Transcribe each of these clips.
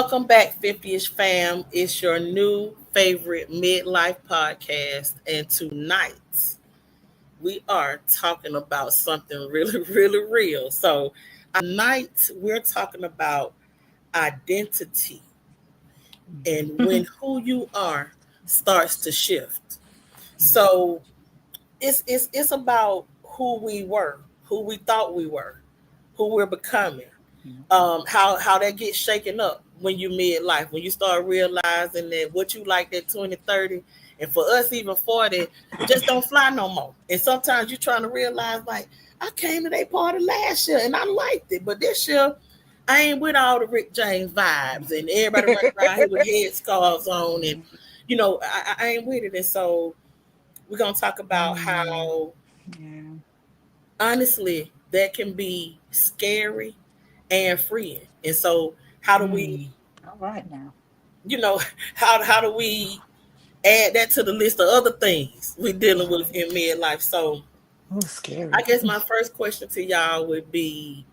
Welcome back, 50ish fam. It's your new favorite midlife podcast. And tonight we are talking about something really, really real. So, tonight we're talking about identity and when who you are starts to shift. So, it's about who we were, who we thought we were, who we're becoming. How that gets shaken up when you midlife, when you start realizing that what you liked at 20, 30, and for us even 40, just don't fly no more. And sometimes you're trying to realize, like, I came to that party last year and I liked it, but this year I ain't with all the Rick James vibes and everybody running around here with headscarves on, and I ain't with it. And so we're gonna talk about how Yeah. honestly that can be scary and freeing. And so how do we, All right now. you know, how do we add that to the list of other things we're dealing with in midlife? So Oh, I scary. guess my first question to y'all would be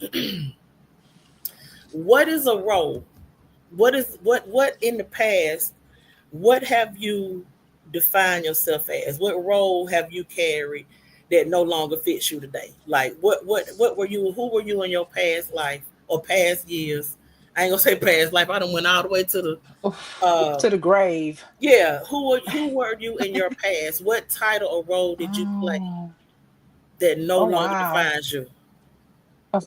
what is a role? What in the past, what have you defined yourself as? What role have you carried that no longer fits you today? Like what were you, who were you in your past life or past years? I ain't gonna say past life. I done went all the way to the To the grave. yeah. Who were you in your past? What title or role did you play Oh, that no oh longer wow. defines you? Oh,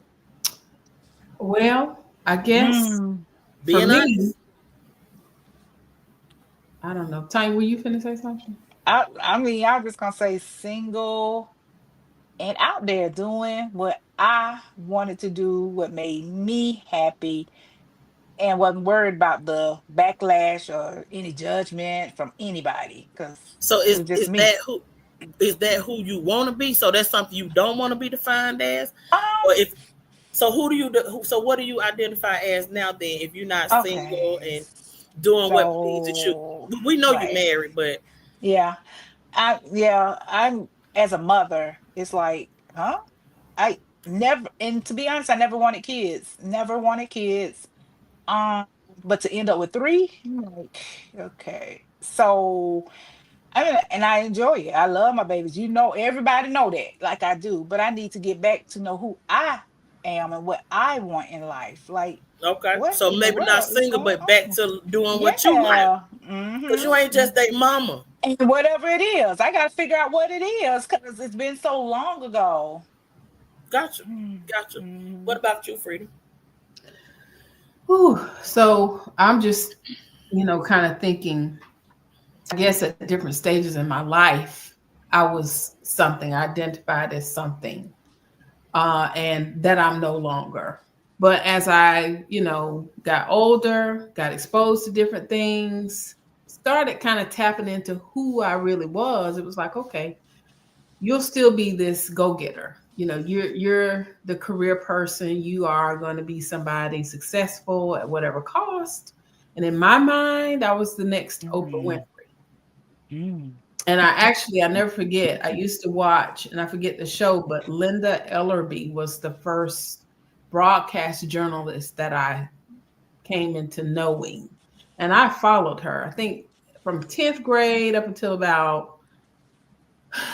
Well, I guess mm. for Being me, honest. I don't know. Tanya, were you finna say something? I mean, I'm just gonna say single and out there doing what I wanted to do, what made me happy, and wasn't worried about the backlash or any judgment from anybody because So it is was just is me. that who is that who you want to be? So that's something you don't want to be defined as, or Um, if so, so what do you identify as now? Then, if you're not single okay. and doing what pleases you, So, we know you right. married, but Yeah. I'm as a mother, it's like, huh? I never, and to be honest, I never wanted kids. Never wanted kids. Um, but to end up with three, I'm like, okay. So I mean, and I enjoy it. I love my babies. Everybody know that, like I do. But I need to get back to know who I am and what I want in life. Like, okay. what So in the maybe not world is single, going but back on? to doing what you like, Yeah. because you ain't just a mama. And whatever it is, I got to figure out what it is because it's been so long ago. Gotcha, gotcha. Mm-hmm. What about you, Freedom? Whew. So I'm just, kind of thinking, I guess at different stages in my life, I was something, identified as something, and that I'm no longer. But as I, got older, got exposed to different things, started kind of tapping into who I really was, it was like, okay, you'll still be this go-getter. You're the career person. You are going to be somebody successful at whatever cost. And in my mind, I was the next Oprah Mm-hmm. Winfrey. And I never forget, I used to watch, and I forget the show, but Linda Ellerby was the first broadcast journalist that I came into knowing. And I followed her, I think from 10th grade up until about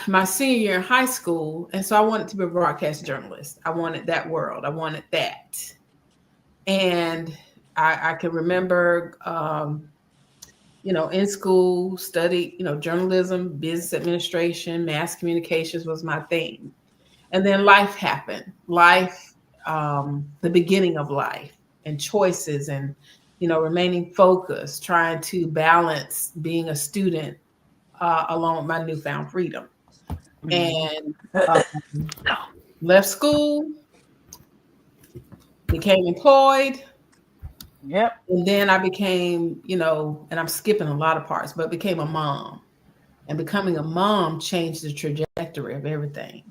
my senior year in high school. And so I wanted to be a broadcast journalist. I wanted that world. I wanted that. And I can remember, in school, studied, journalism, business administration, mass communications was my thing. And then life happened. Life, the beginning of life and choices and, remaining focused, trying to balance being a student along with my newfound freedom. Mm-hmm. And left school, became employed, Yep. and then I became, and I'm skipping a lot of parts, but became a mom. And becoming a mom changed the trajectory of everything.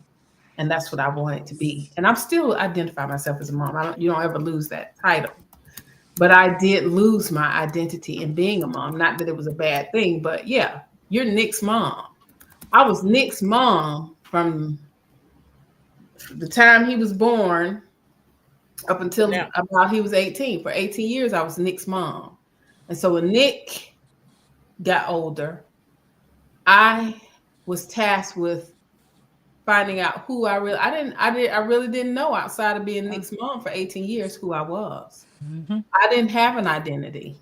And that's what I wanted to be. And I'm still identify myself as a mom. You don't ever lose that title. But I did lose my identity in being a mom. Not that it was a bad thing, but yeah, you're Nick's mom. I was Nick's mom from the time he was born up until Now, about he was 18. For 18 years, I was Nick's mom. And so when Nick got older, I was tasked with finding out who I really didn't know outside of being Nick's mom for 18 years who I was. Mm-hmm. I didn't have an identity,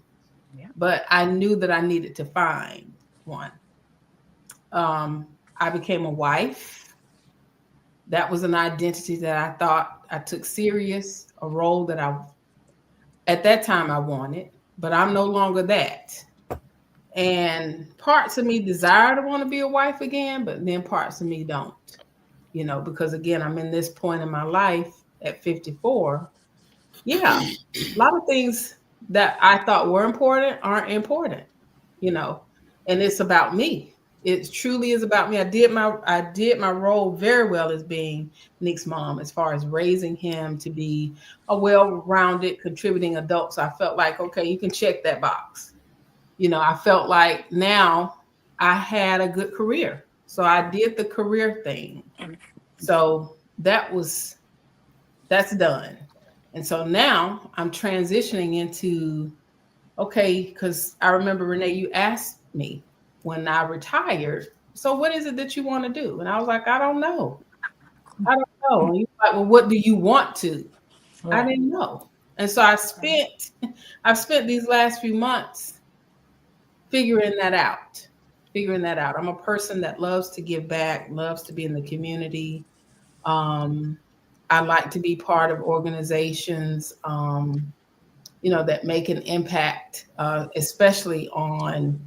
Yeah. but I knew that I needed to find one. I became a wife. That was an identity that I thought I took serious, a role that I at that time I wanted, but I'm no longer that. And parts of me desire to want to be a wife again, but then parts of me don't, because again, I'm in this point in my life at 54. Yeah, a lot of things that I thought were important aren't important, you know, and it's about me. It truly is about me. I did my role very well as being Nick's mom, as far as raising him to be a well-rounded, contributing adult. So I felt like, okay, you can check that box. I felt like now I had a good career. So I did the career thing. So that's done. And so now I'm transitioning into, okay, because I remember, Renee, you asked me when I retired, so what is it that you want to do? And I was like, I don't know. I don't know. And you're like, well, what do you want to? I Right. didn't know. And so I've spent these last few months figuring that out. Figuring that out. I'm a person that loves to give back, loves to be in the community. Um, I like to be part of organizations, that make an impact, especially on,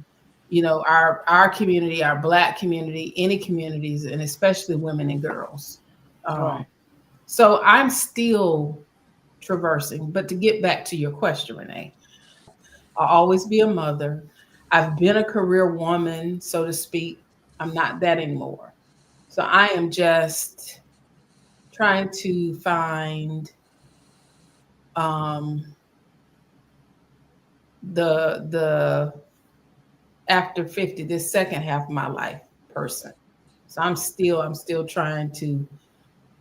our community, our Black community, any communities, and especially women and girls. Um, Right. so I'm still traversing. But to get back to your question, Renee, I'll always be a mother. I've been a career woman, so to speak. I'm not that anymore. So I am just trying to find um, the after 50, this second half of my life person. So I'm still trying to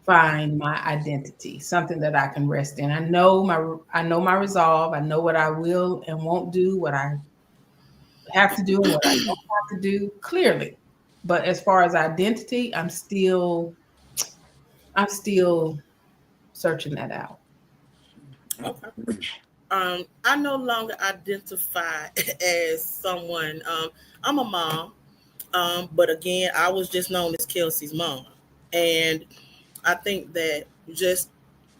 find my identity, something that I can rest in. I know my resolve. I know what I will and won't do, what I have to do and what I don't have to do clearly. But as far as identity, I'm still searching that out. okay. I no longer identify as someone. I'm a mom, but again, I was just known as Kelsey's mom, and I think that just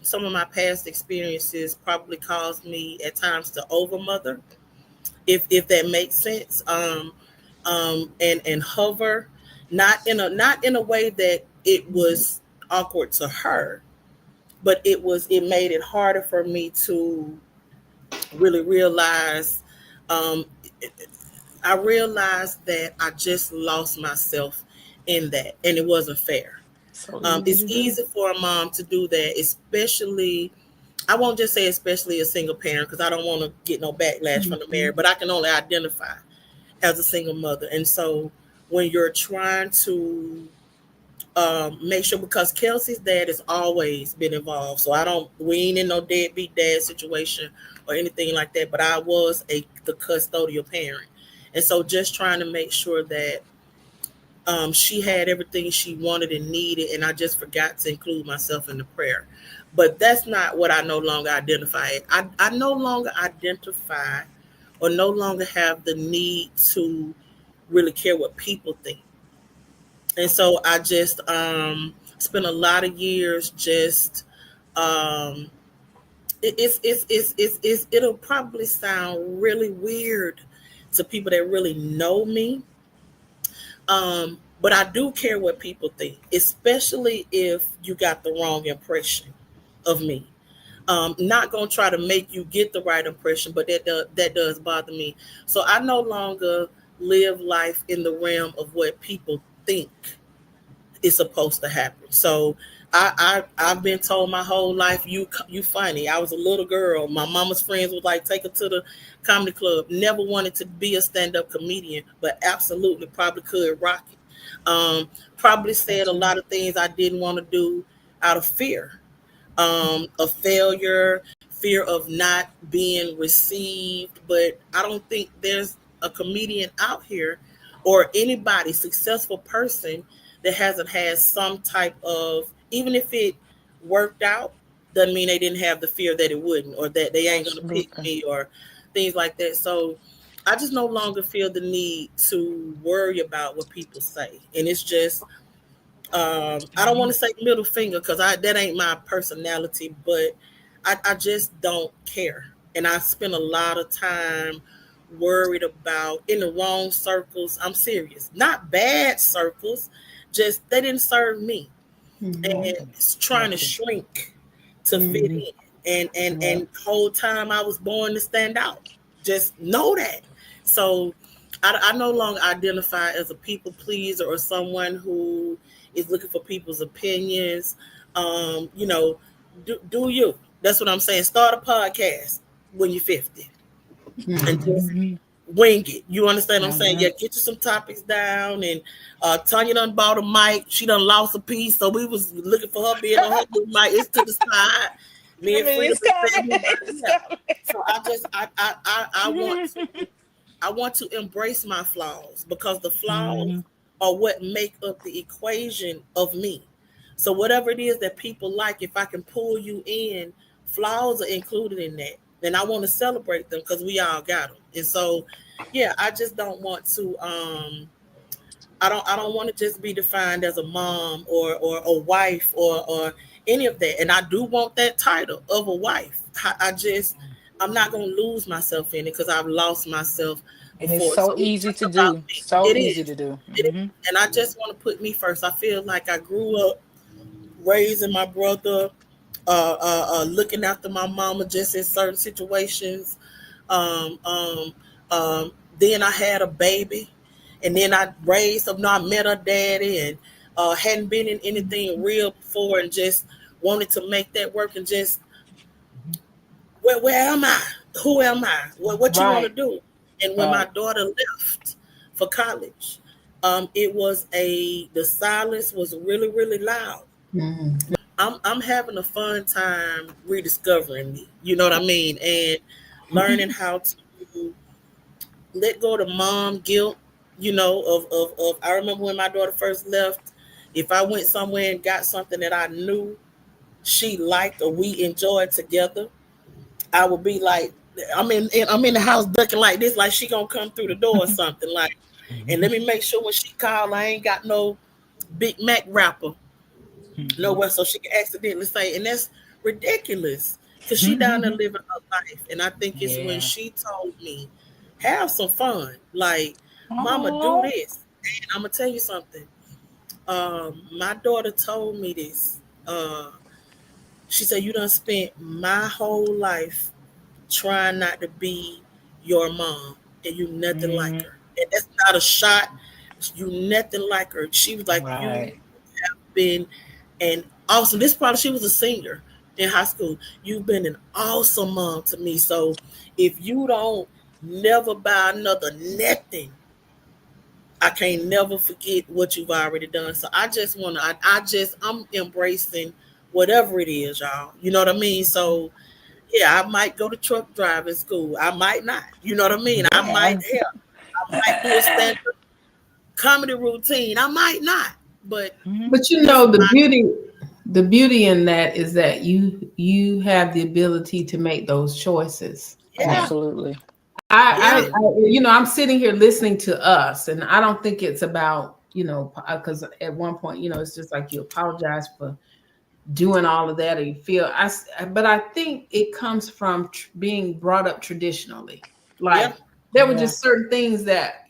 some of my past experiences probably caused me at times to overmother, if that makes sense. And hover, not in a way that it was awkward to her, but it made it harder for me to really realize. Um, I realized that I just lost myself in that, and it wasn't fair. So easy It's to do. easy for a mom to do that, especially. I won't just say especially a single parent because I don't want to get no backlash from the Mhm. married, but I can only identify as a single mother. And so when you're trying to make sure, because Kelsey's dad has always been involved, so we ain't in no deadbeat dad situation or anything like that. But I was the custodial parent, and so just trying to make sure that she had everything she wanted and needed, and I just forgot to include myself in the prayer. But that's not what I no longer identify. I no longer identify or no longer have the need to really care what people think. And so I just spent a lot of years just um, it'll probably sound really weird to people that really know me, but I do care what people think, especially if you got the wrong impression of me. Not gonna try to make you get the right impression, but that does bother me. So I no longer live life in the realm of what people think is supposed to happen. So I've been told my whole life, you funny. I was a little girl. My mama's friends would like take her to the comedy club. Never wanted to be a stand up comedian, but absolutely probably could rock it. Probably That said a too. lot of things I didn't want to do out of fear. of failure, fear of not being received. But I don't think there's a comedian out here or anybody, successful person, that hasn't had some type of, even if it worked out, doesn't mean they didn't have the fear that it wouldn't, or that they ain't gonna pick Absolutely. me, or things like that. So I just no longer feel the need to worry about what people say. And it's just I don't want to say middle finger because I that ain't my personality, but I just don't care. And I spend a lot of time worried about in the wrong circles. I'm serious. Not bad circles, just they didn't serve me. And Mhm. it's trying to Exactly. shrink to fit Mhm. in. And Right. whole time I was born to stand out. Just know that. So I no longer identify as a people pleaser or someone who is looking for people's opinions. You know, do you? That's what I'm saying. Start a podcast when you're 50 and Mhm. just Hmm. wing it. You understand what I'm saying? Hmm. Yeah, get you some topics down. And Tanya done bought a mic. She done lost a piece, so we was looking for her being on her new mic. It's to the side. Me I and mean, Freedom it's is coming. standing by. It's Yeah. coming. So I want to embrace my flaws because the flaws Hmm. are what make up the equation of me. So whatever it is that people like, if I can pull you in, flaws are included in that. And I want to celebrate them because we all got them. And so, yeah, I just don't want to. I don't want to just be defined as a mom or a wife or any of that. And I do want that title of a wife. I just I'm not gonna lose myself in it because I've lost myself And it's before. So so it's easy just to about do. me. So It easy to is. do. It is. Hmm. And I just want to put me first. I feel like I grew up raising my brother, looking after my mama just in certain situations. Um, um, then I had a baby, and then I raised up. No, I met her daddy, and hadn't been in anything real before, and just wanted to make that work. And just where am I? Who am I? What you want to Right. do? And when my Right. daughter left for college, it was the silence was really loud. Mhm. I'm having a fun time rediscovering me. You know what I mean? And learning how to let go of the mom guilt, of I remember when my daughter first left, if I went somewhere and got something that I knew she liked or we enjoyed together, I would be like, I'm in the house ducking like this, like she gonna come through the door or something. Like, and let me make sure when she call I ain't got no Big Mac wrapper nowhere so she can accidentally say, and that's ridiculous because she down there living her life. And I think it's when Yeah. she told me, have some fun, like, mama, do Oh. this. And I'm gonna tell you something. My daughter told me this. She said, you done spent my whole life trying not to be your mom, and you nothing like Hmm. her. And that's not a shot. You nothing like her. She was like, you Right. been an awesome. This probably she was a senior in high school. You've been an awesome mom to me. So if you don't never buy another nothing, I can't never forget what you've already done. So I just wanna I'm embracing whatever it is, y'all. You know what I mean? So yeah, I might go to truck driving school. I might not. You know what I mean? I might Yeah. I might do a stand up comedy routine. I might not. But Mhm. But you it's know my the beauty in that is that you have the ability to make those choices. yeah, Absolutely. yeah, I Absolutely. I'm sitting here listening to us, and I don't think it's about because at one point it's just like you apologize for doing all of that, or you feel but I think it comes from being brought up traditionally, yeah. like there were Yeah. just certain things that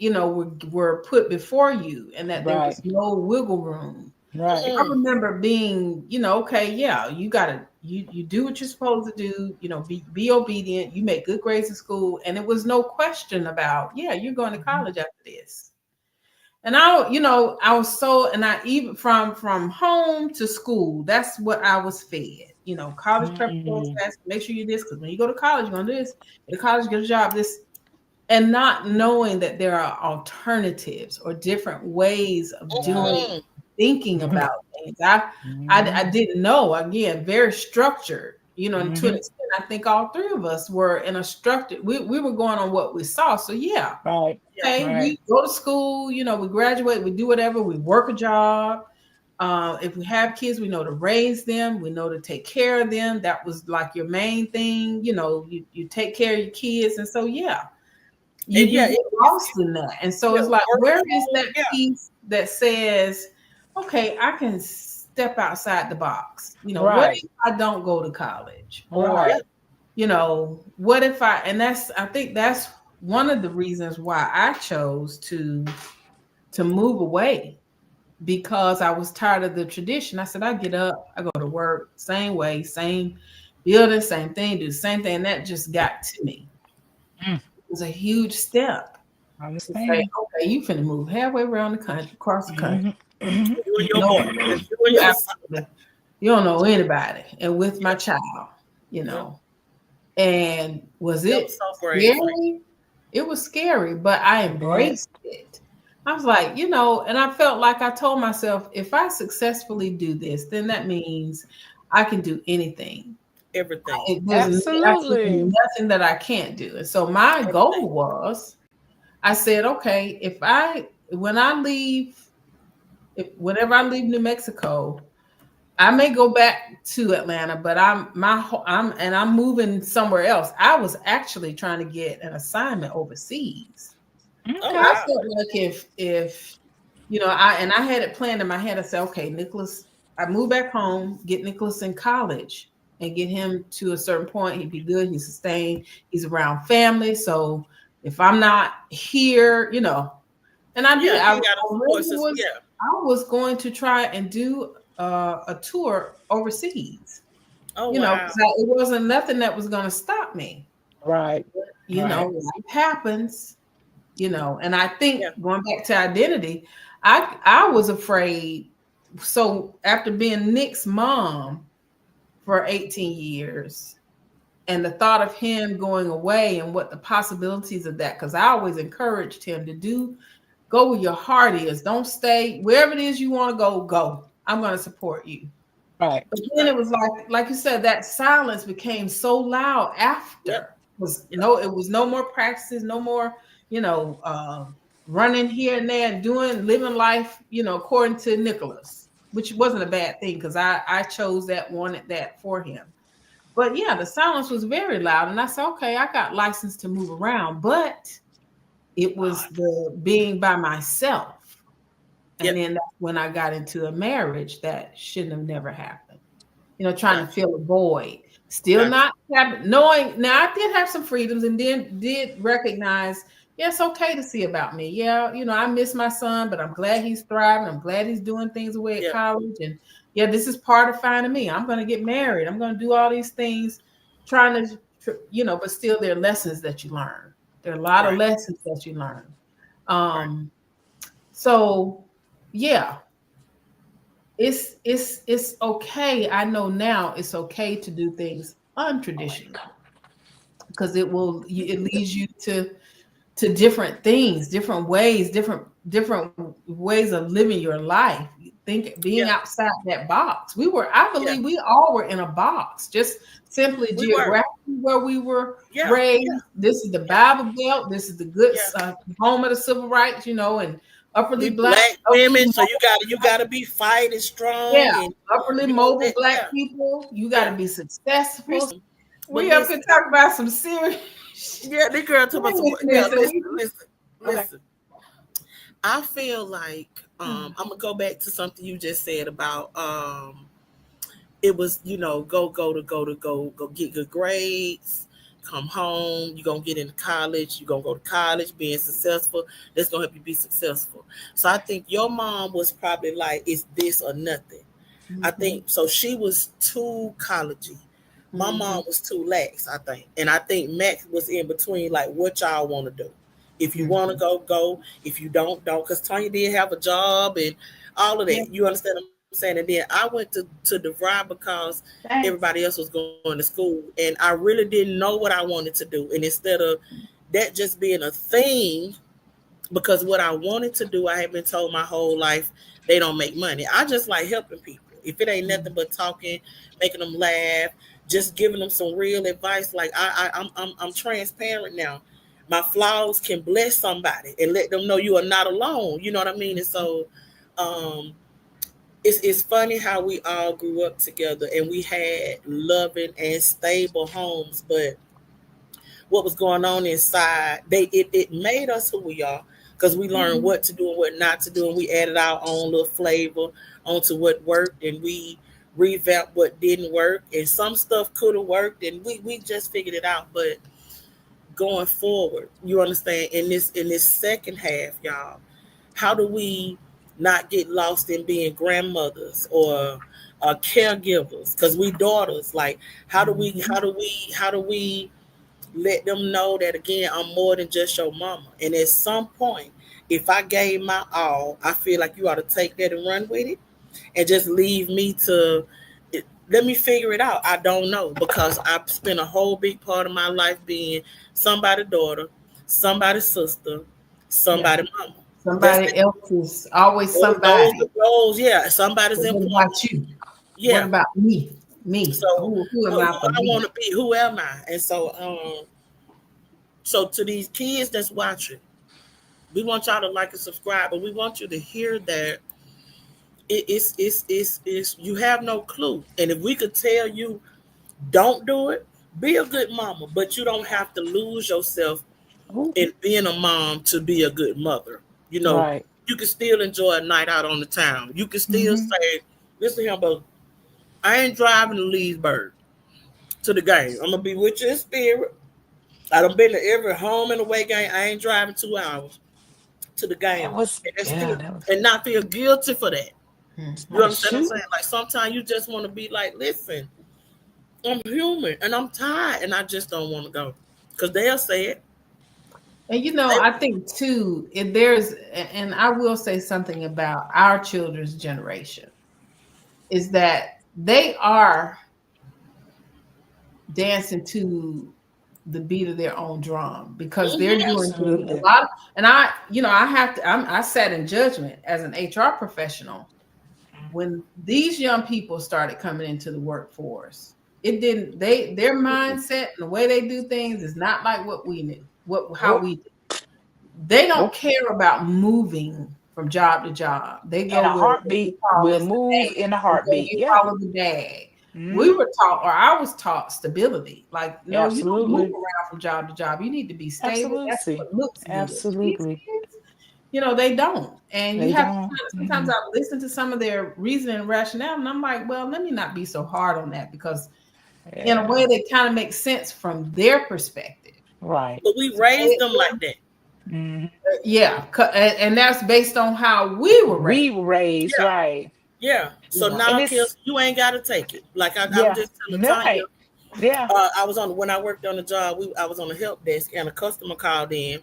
were put before you, and that there Right. was no wiggle room. Right. I Mm, remember being, okay, yeah, you do what you're supposed to do, be obedient, you make good grades in school, and it was no question about, yeah, you're going to Mhm. college after this. And I was so, and I even from home to school, that's what I was fed. College preparatory Mhm. class, make sure you this, because when you go to college, you're gonna do this, go to college, get a job, this, and not knowing that there are alternatives or different ways of doing mm, thinking Mhm. about things. I didn't know. Again, very structured. And to an Mhm. extent, I think all three of us were in a structured. We were going on what we saw. So yeah, Right. Yeah. okay, Right. we go to school. We graduate. We do whatever. We work a job. If we have kids, we know to raise them. We know to take care of them. That was like your main thing. You take care of your kids, and so yeah, And you yeah, get lost in that. And so yeah, it's like, work where is home. that Yeah. piece that says, okay, I can step outside the box? What Right. if I don't go to college? Or, Right. Yeah. what if I think that's one of the reasons why I chose to move away, because I was tired of the tradition. I said, I get up, I go to work, same way, same building, same thing, do the same thing. And that just got to me. Mm. It was a huge step I to say, understand. okay, you finna move halfway around the country, across the country. Mhm. Mhm. You and your No, boy. Just you and you your son. absolutely, you don't know anybody, and with my Yep. child, you Yep. know. And was That was it so brave for you. scary? It was scary, but I Yeah. embraced it. I was like, and I felt like I told myself, if I successfully do this, then that means I can do anything. Everything. There's absolutely Absolutely. nothing that I can't do. And so my Everything. goal was, I said, okay, when I leave, whenever I leave New Mexico, I may go back to Atlanta, but I'm moving somewhere else. I was actually trying to get an assignment overseas. Oh Okay. I wow. felt like if I had it planned in my head. I said, okay, Nicholas, I move back home, get Nicholas in college, and get him to a certain point. He'd be good. He's sustained. He's around family. So if I'm not here, and I did. Yeah, I he got a really support system. was. Yeah. I was going to try and do a tour overseas. Oh wow. Because it wasn't nothing that was going to stop me. Right. Right. Life happens. And I Yeah. think going back to identity, I was afraid. So after being Nick's mom for 18 years, and the thought of him going away and what the possibilities of that, because I always encouraged him to go where your heart is. Don't stay wherever it is you want to go. Go. I'm going to support you. Right. But then Okay. it was like you said, that silence became so loud Yep. after. Yep. It was no more practices, no more, you know, uh, running here and there and living life, according to Nicholas, which wasn't a bad thing because I chose that, wanted that for him. But yeah, the silence was very loud. And I said, okay, I got license to move around, but it was God. the being by myself. And Yep. then that's when I got into a marriage that shouldn't have never happened. Trying to Gotcha. fill a void. Still Gotcha. not knowing. Now I did have some freedoms and then did recognize, yeah, it's okay to see about me. Yeah, I miss my son, but I'm glad he's thriving. I'm glad he's doing things away at Yep. college. And yeah, this is part of finding me. I'm going to get married. I'm going to do all these things, trying to, but still there are lessons that you learn. There are a lot of Right. lessons that you learn. Right. So yeah, it's okay. I know now it's okay to do things untraditional because it leads you to different things, different ways, different ways of living your life. Think being Yeah. outside that box. I Yeah. believe we all were in a box, just simply We were. geographically where we were Yeah. Yeah. raised. This is the Yeah. Bible Belt. This is the good Yeah. home of the civil rights, and We upperly black, black women, so you gotta be fighting strong yeah, and upperly mobile that. black Yeah. people. You got to Yeah. be successful. But We up here listen, talking about some serious. yeah, the girl talking about some. Yeah, So listen, listen, okay. listen. I feel like Mm. I'm gonna go back to something you just said about it was go get good grades, come home, you're gonna get into college, you're gonna go to college, being successful, that's gonna help you be successful. So I think your mom was probably like, it's this or nothing. I Mhm. think so. She was too collegey. My Mhm. mom was too lax, I think. And I think Max was in between, like, what y'all want to do. If you want to Mhm. go, go. If you don't. Because Tanya did have a job and all of Yeah. that. You understand what I'm saying? And then I went to DeVry because Thanks. everybody else was going to school. And I really didn't know what I wanted to do. And instead of that just being a thing, because what I wanted to do, I had been told my whole life they don't make money. I just like helping people. If it ain't nothing but talking, making them laugh, just giving them some real advice. Like I'm transparent now. My flaws can bless somebody and let them know you are not alone. You know what I mean? And so, um, it's funny how we all grew up together and we had loving and stable homes, but what was going on inside, it made us who we are because we learned Mhm. what to do and what not to do, and we added our own little flavor onto what worked, and we revamped what didn't work, and some stuff could have worked, and we just figured it out. But going forward, you understand, in this second half, y'all, how do we not get lost in being grandmothers or caregivers? Because we daughters, like, how do we Mhm. how do we how do we let them know that again, I'm more than just your mama. And at some point, if I gave my all, I feel like you ought to take that and run with it and just leave me to let me figure it out. I don't know because I've spent a whole big part of my life being somebody's daughter, somebody's sister, Yeah. somebody's mama. That's Somebody it. else is always Those somebody. the roles, yeah. Somebody's But what employee, about you? What yeah. about me? Me. So Who am who I for I me? want to be, who am I? And so to these kids that's watching, we want y'all to like and subscribe, but we want you to hear that it's you have no clue. And if we could tell you, don't do it, be a good mama, but you don't have to lose yourself Ooh, in being a mom to be a good mother. You know, right. you can still enjoy a night out on the town. You can still Hmm. say, listen here, but I ain't driving to Leesburg to the game. I'm gonna be with you in spirit. I done been to every home and away game. I ain't driving 2 hours to the That game. was, And that's yeah, still that was, and not feel guilty for that. You Mhm. understand what I'm shoot. saying? Like sometimes you just want to be like, listen, I'm human and I'm tired and I just don't want to go. Because they'll say it. And They, I think too, if there's, and I will say something about our children's generation, is that they are dancing to the beat of their own drum because they're mm-hmm, doing things a Absolutely. lot. And I have to, I sat in judgment as an HR professional when these young people started coming into the workforce. It didn't, their mindset and the way they do things is not like what we knew, how Nope. we they don't Nope. care about moving from job to job. They In go a where we heartbeat, call we'll this the move bag. in a They go, heartbeat. you Yeah. follow the bag. We Hmm. were taught, or I was taught, stability. Like, no, you don't move Absolutely. around from job to job. You need to be stable. That's Absolutely. what looks good. These Absolutely. kids, they don't. And you They have to don't. sometimes Hmm. I listen to some of their reasoning and rationale, and I'm like, well, let me not be so hard on that because in a Yeah. way they kind of make sense from their perspective. Right. but we raised them like that. Hmm. Yeah, and that's based on how we were We raised. were raised Yeah, right. yeah. So Yeah. And now, it's, kids, you ain't got to take it. Like I was yeah. just telling Tanya, Right. Yeah. I was on when I worked on the job. I was on the help desk, and a customer called in.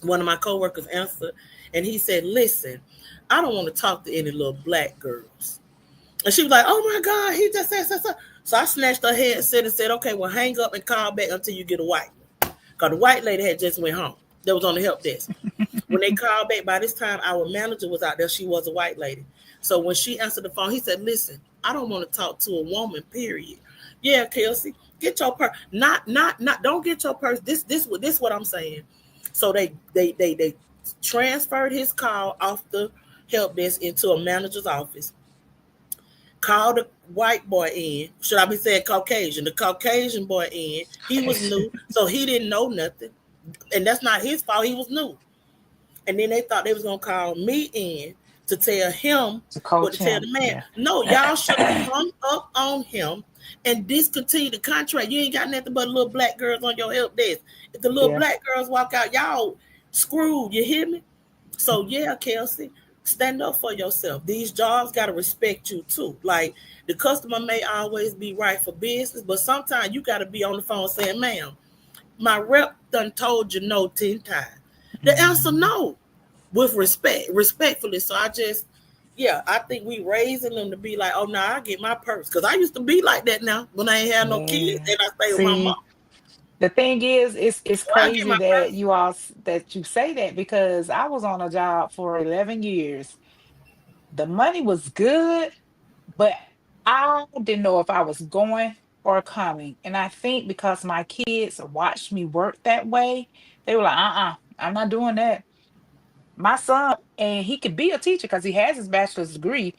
One of my coworkers answered, and he said, "Listen, I don't want to talk to any little black girls." And she was like, "Oh my God, he just said so." So I snatched her headset and said, "Okay, well, hang up and call back until you get a white one." Because the white lady had just went home. That was on the help desk. When they called back, by this time our manager was out there. She was a white lady. So when she answered the phone, he said, "Listen, I don't want to talk to a woman. Period." Yeah, Kelsey, get your purse. Not. Don't get your purse. This what I'm saying. So they transferred his call off the help desk into a manager's office. Called the white boy in. Should I be saying Caucasian? The Caucasian boy in. He was new, so he didn't know nothing, and that's not his fault. He was new. And then they thought they was gonna call me in to tell him To what to coach tell him. the man. Yeah. No, y'all should have hung up on him and discontinued the contract. You ain't got nothing but little black girls on your help desk. If the little Yeah. black girls walk out, y'all screwed. You hear me? So yeah, Kelsey, stand up for yourself. These jobs gotta respect you too. Like the customer may always be right for business, but sometimes you gotta be on the phone saying, "Ma'am, my rep done told you no 10 times." The answer Hmm. no, with respect, respectfully. So I just, yeah, I think we raising them to be like, oh no, I get my purse because I used to be like that now when I ain't had no kids Yeah. and I stay with my mom. See, The thing is, it's Well, I get crazy my that pay. you all that you say that because I was on a job for 11 years. The money was good, but I didn't know if I was going or coming. And I think because my kids watched me work that way, they were like, I'm not doing that. My son, and he could be a teacher because he has his bachelor's degree,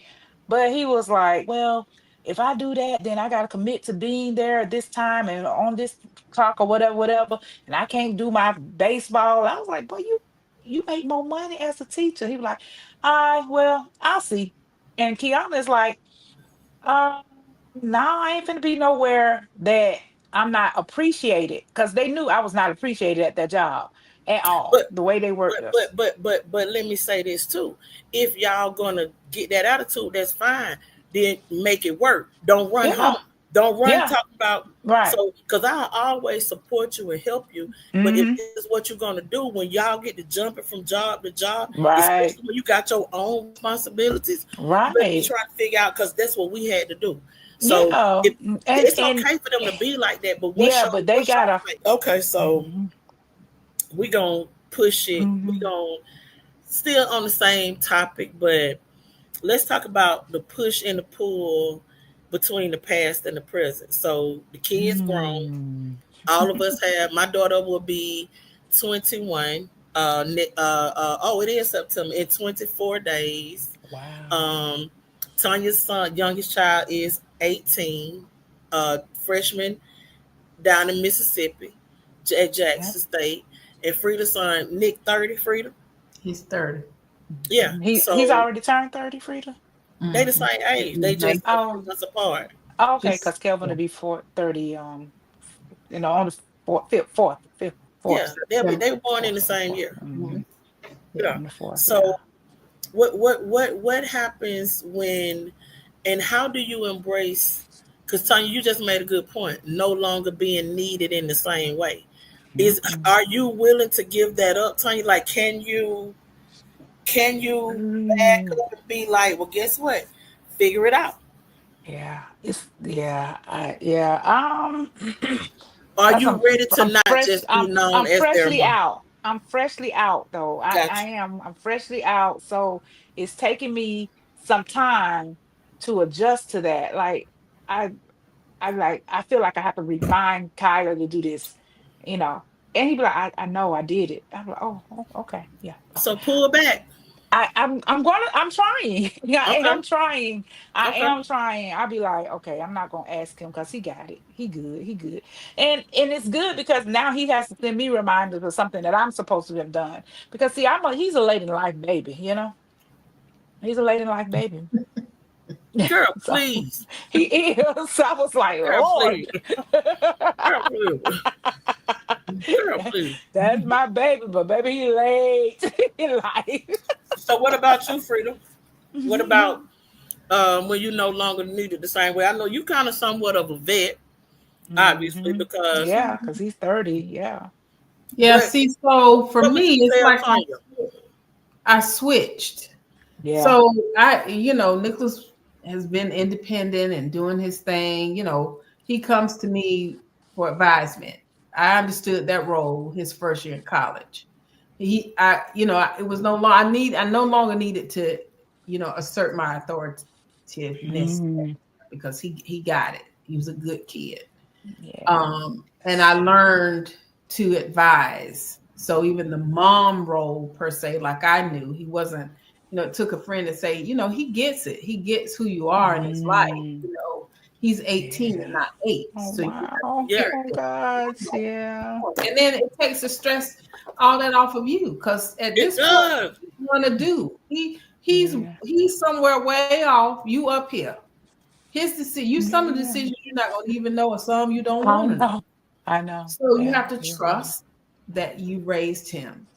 but he was like, well, if I do that, then I got to commit to being there at this time and on this clock or whatever, whatever. And I can't do my baseball. I was like, boy, you make more money as a teacher. He was like, well, I'll see. And Kiana is like, uh, no, I ain't finna be nowhere that I'm not appreciated because they knew I was not appreciated at that job at all. But The way they worked us. but let me say this too. If y'all gonna get that attitude, that's fine. Then make it work. Don't run home. Yeah, Don't run yeah, talking about right. so because I always support you and help you. But if Hmm. this is what you're gonna do when y'all get to jumping from job to job, Right, especially when you got your own responsibilities, you better be right. trying to figure out because that's what we had to do. So Yeah, if and it's okay for them to be like that, but yeah, but they what's y'all gotta. say? Okay, so Hmm. we gonna push it. We Hmm. gonna still on the same topic, but let's talk about the push and the pull between the past and the present. So the kids grown. Mm. All of us have. My daughter will be 21. Oh, it is September in 24 days. Wow. Um, Tanya's son, youngest child, is 18. Freshman down in Mississippi at Yep. Jackson State. And Frida's son, Nick, 30, Frida. He's 30. Yeah. He's So already turned 30, Frida. they the Mm-hmm. same age. They just a few Oh, months apart. okay, Just because Kelvin yeah, will be 30. On the fourth, Yeah. September. They were born in fourth, the on the same fourth. year. Mm-hmm. Yeah, Yeah. on the fourth. Yeah. So what happens when and how do you embrace because Tanya, you just made a good point, no longer being needed in the same way. Is Mm-mm. are you willing to give that up, Tanya? Like can you back Mm. up and be like, well, guess what? Figure it out. Yeah, yeah. Are Cause you ready to I'm not fresh. just be known I'm as their freshly mom? out. I'm freshly out though. I Gotcha. am. I'm freshly out. So it's taking me some time to adjust to that. Like I I feel like I have to remind Kyler to do this, you know. And he'd be like, I know I did it. I'm like, okay, yeah, So okay. pull back. I'm trying. Yeah, I Okay. am trying. I Okay. am trying. I'll be like, okay, I'm not gonna ask him because he got it. He good. And it's good because now he has to send me reminders of something that I'm supposed to have done. Because see, he's a late in life baby, you know? He's a late in life baby. Girl, So please. he is. So I was like, Girl, please. Lord. Girl, please. Girl, please. That's my baby, but baby, he late in life. So what about you, Frida? What about when you no longer needed the same way? I know you kind of somewhat of a vet, obviously, Hmm. because Yeah, because he's 30. Yeah. Yeah, but see, so for what would me, you it's tell like Tanya? I switched. Yeah. So Nicholas has been independent and doing his thing. He comes to me for advisement. I understood that role his first year in college. It was no longer I no longer needed to, assert my authoritativeness Mm, because he got it. He was a good kid. yeah. And I learned to advise. So even the mom role per se, like I knew he wasn't, it took a friend to say, he gets it. He gets who you are in his life. Mm, He's 18 and yeah. not 8. Oh, So you have wow. Yeah. to Oh, God. Yeah. and then it takes the stress all that off of you because at It this point, does. what you want to do? He's Yeah. he's somewhere way off. You up here. His decision. You some of the Yeah. decisions you're not going to even know, or some you don't I want to know. know. I know. So you Yeah. have to You're right. trust that you raised him,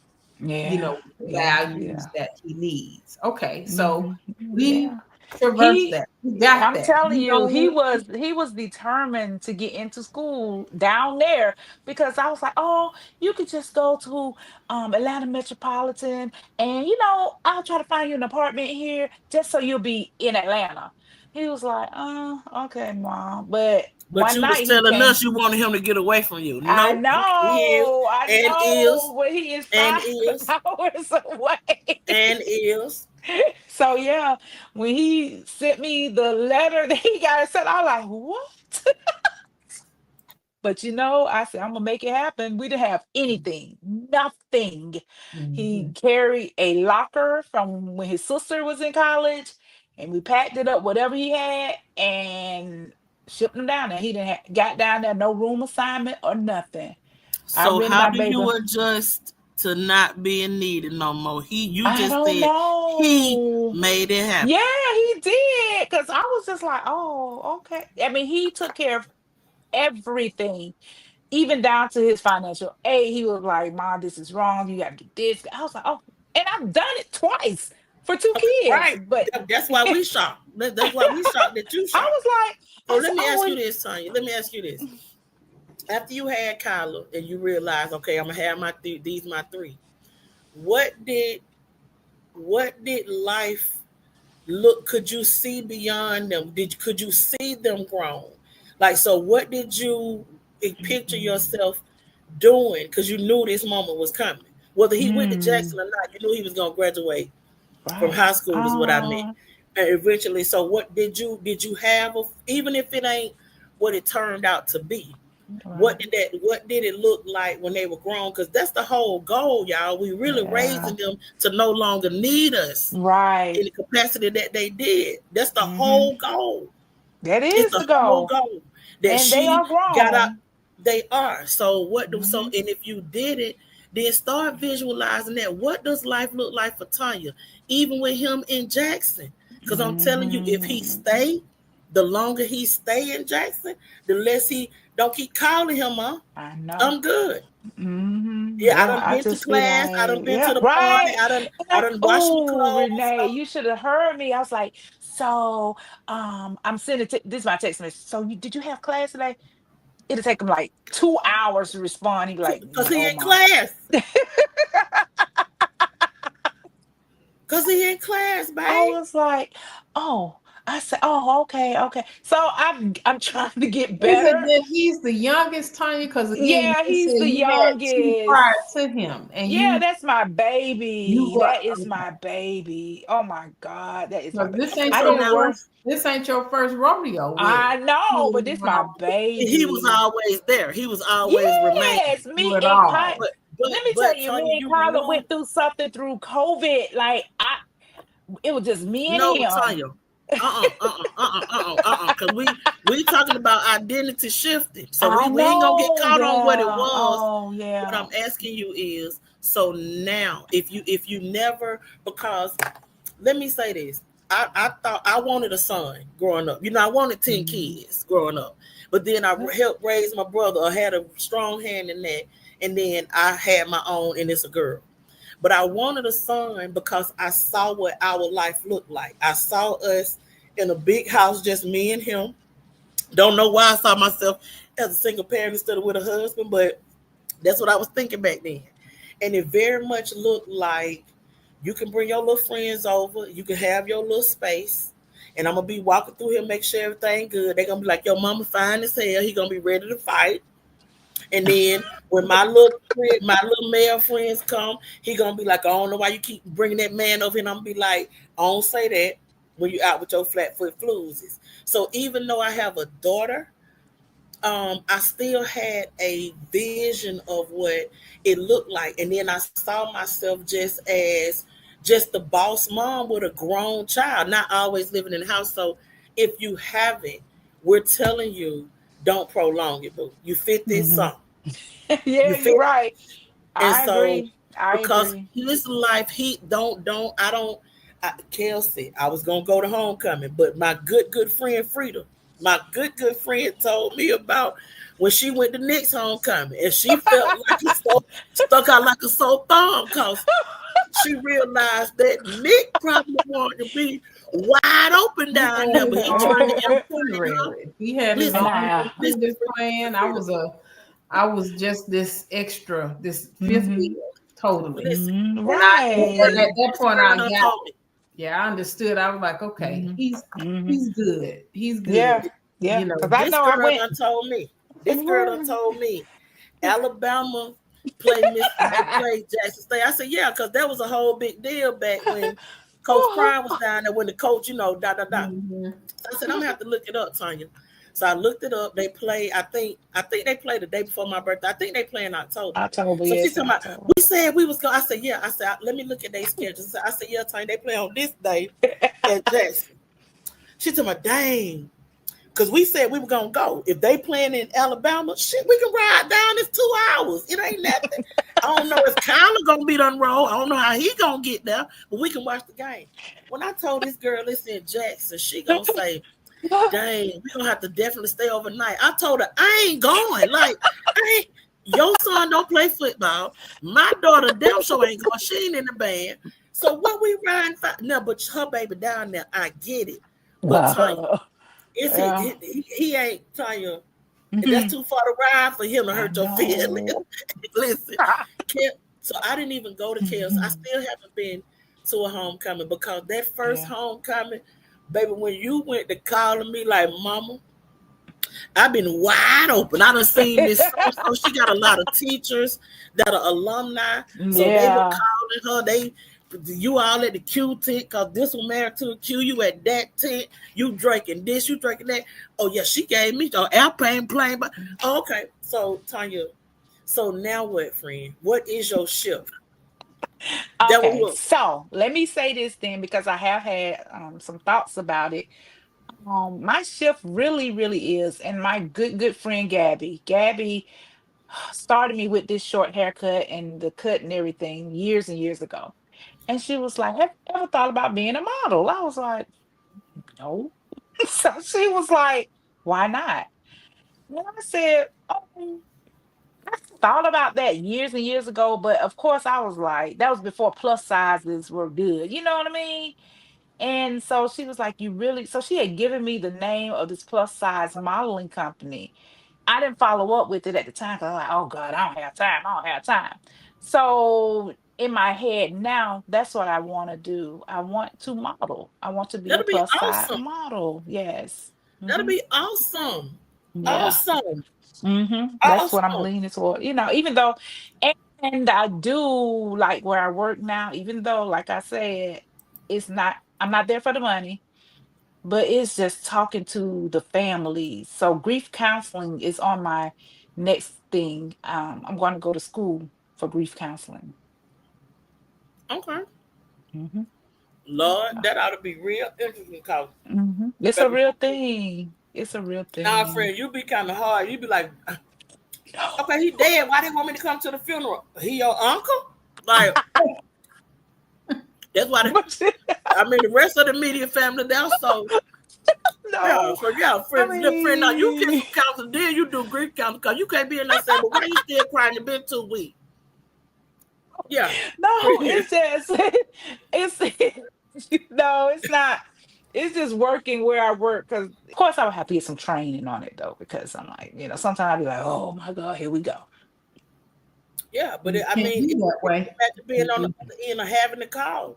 Yeah. the Yeah. values Yeah. that he needs. Okay, so Hmm. we Yeah. traverse He that. We got I'm that. telling We you, don't. he was determined to get into school down there because I was like, oh, you could just go to Atlanta Metropolitan, and I'll try to find you an apartment here just so you'll be in Atlanta. He was like, okay, mom, but But One you was night he telling came. us you wanted him to get away from you. I Nope, he is know, I and is know, but he is and five is hours away. and is. So yeah, when he sent me the letter that he got sent, I was like, what? But I said, I'm gonna make it happen. We didn't have anything, nothing. He Mhm. carried a locker from when his sister was in college, and we packed it up, whatever he had, and shipped him down there. He didn't got down there, no room assignment or nothing. I So rented how my do baby. you adjust to not being needed no more? You I just don't said he know. made it Yeah, happen. he did. Cause I was just like, oh, okay. I mean, he took care of everything, even down to his financial aid. He was like, Mom, this is wrong. You got to do this. I was like, oh, and I've done it twice for two Okay, kids. right. But That's why we shocked. That's why we shocked that you I shocked. was like, So I let said, me oh, ask you this, Tanya. Let me ask you this. After you had Kyla and you realized, okay, I'm gonna have these my three. What did life look? Could you see beyond them? Could you see them grown? Like, so what did you picture mm, yourself doing? Because you knew this moment was coming. Whether he went to mm, Jackson or not, you knew he was gonna graduate from right. high school. Is what I meant. And eventually, so what did you have? Even if it ain't what it turned out to be, Right. what did it look like when they were grown? Because that's the whole goal, y'all. We really Yeah. raising them to no longer need us in Right. the capacity that they did. That's the Hmm. whole goal. That It's is the the whole goal. goal that And they she are got out. grown. They are. So what do so Hmm. and if you did it, then start visualizing that. What does life look like for Tanya? Even with him in Jackson. Because I'm telling you, if he Hmm. stay, the longer he stay in Jackson, the less he don't keep calling him, Mom. I know. I'm good. Yeah, I Yeah, done I been to just be class. I like, done been to yeah, the party. right. I done washed my Oh, clothes. Renee, you should have heard me. I was like, so I'm sending this is my text message. So did you have class today? It'll take him like 2 hours to respond. He'd be like, Because he no, in mom. class. Because he in class, I babe. was like, oh, I said, oh, okay, okay. So I'm trying to get Is it better. that he's the youngest, Tanya? Because again, Yeah, you he's said the you had two youngest. prior to him, and Yeah, you that's my you baby. were That is my baby. Oh my God, that is my because baby. this ain't I So your didn't now work. first. This ain't your first rodeo with I know, but this going my on with he was baby. always there. He was always remaining. Yes, you me at and Kai. all. But Let me tell you, Tanya, me and you Kyla knew went through something through COVID. Like it was just me and no, him. Tanya. Because we talking about identity shifting. So I we ain't gonna get know, caught on what it yeah. was. Oh, What yeah. I'm asking you is, so now if you never because let me say this. I thought I wanted a son growing up. I wanted 10 Mhm. kids growing up. But then I helped raise my brother. I had a strong hand in that. And then I had my own, and it's a girl. But I wanted a son because I saw what our life looked like. I saw us in a big house, just me and him. Don't know why I saw myself as a single parent instead of with a husband, but that's what I was thinking back then. And it very much looked like you can bring your little friends over, you can have your little space, and I'm gonna be walking through here, make sure everything good. They're gonna be like, your mama fine as hell. He gonna be ready to fight. And then when my little male friends come, he gonna be like, I don't know why you keep bringing that man over here. And I'm gonna be like, I don't say that when you out with your flat foot floozies. So even though I have a daughter, I still had a vision of what it looked like. And then I saw myself just the boss mom with a grown child, not always living in the house. So if you haven't, we're telling you, don't prolong it, boo. You 50 Hmm. something. Yeah, You you're 50. right. And I so agree. I because agree. his life, he don't Kelsey, I was gonna go to homecoming, but my good friend Frida, my good friend told me about when she went to Nick's homecoming and she felt like it so stuck out like a sore thumb because she realized that Nick probably wanted to be wide open He down had there, but his he own trying to little entertain her. itinerary. He had his Listen, And own I, little listen, previous plan. I was just this extra, this fifth hmm wheel, totally. listen. And I and right. at that This point girl I done got told me. yeah, I understood. I was like, okay, Hmm. he's Hmm. he's good. He's good. Yeah. Yeah, you know. because I This know I girl went. done told me. This girl done told me Alabama they play Jackson State. I said, yeah, because that was a whole big deal back when Coach Prime was down there, when the coach, da da da. Mhm. So I said, I'm gonna have to look it up, Tanya. So I looked it up. They play, I think they played the day before my birthday. I think they play in October. October, So she yes, talking about, October. we said we was going. I said, yeah. I said, let me look at their schedule. I said, yeah, Tanya, they play on this day at Jackson. She talking about, dang. Because we said we were gonna go. If they playing in Alabama, shit, we can ride down. It's 2 hours. It ain't nothing. I don't know if Kyler gonna be done roll. I don't know how he gonna get there, but we can watch the game. When I told this girl it's in Jackson, she gonna say, dang, we gonna have to definitely stay overnight. I told her I ain't going. Like, I ain't, your son don't play football. My daughter damn sure ain't going. She ain't in the band. So what we riding for? No, but her baby down there, I get it. But Tanya, it's Yeah. he ain't Tanya. That's Mhm. too far to ride for him to I hurt your feelings. know. Listen, so I didn't even go to Kels. I Mhm. still haven't been to a homecoming because that first Yeah. homecoming, baby, when you went to calling me like mama, I've been wide open. I done seen this so she got a lot of teachers that are alumni. So they were Yeah. calling her. You all at the Q tent because this one married to a Q. You at that tent. You drinking this, you drinking that. Oh yeah, she gave me the Alpine plane. But okay. So Tanya, so now what, friend? What is your shift? That Okay, was so let me say this then because I have had some thoughts about it. My shift really, really is, and my good friend Gabby started me with this short haircut and the cut and everything years and years ago. And she was like, "Have you ever thought about being a model?" I was like, "No." So she was like, "Why not?" And I said, I thought about that years and years ago, but of course I was like, that was before plus sizes were good. You know what I mean? And so she was like, "You really?" So she had given me the name of this plus size modeling company. I didn't follow up with it at the time because I was like, "Oh God, I don't have time. I don't have time." So in my head now, that's what I want to do. I want to model. I want to be a that'll be plus size awesome. model. Yes. That'll Hmm. be awesome. Yeah. Awesome. That's what I'm Awesome. leaning toward. Even though, and I do like where I work now, even though, like I said, I'm not there for the money, but it's just talking to the families. So grief counseling is on my next thing. I'm going to go to school for grief counseling. Okay. Hmm. Lord, that ought to be real interesting because, It's a baby, real thing. It's a real nah, thing. friend, you be kind of hard. You be like, okay, he dead. Why they want me to come to the funeral? He your uncle? Like, that's why. But I mean, the rest of the media family there. So, yeah, no, so yeah, I friend, now you get mean. some counseling, then you do grief counseling because you can't be in there saying, but why you still crying? It been 2 weeks. Yeah, No, friend. it's just it's no, it's not. It's just working where I work because of course I would have to get some training on it though, because I'm like, sometimes I'd be like, oh my God, here we go. Yeah, but You I can't mean, be that way. imagine being on the other end of having to call.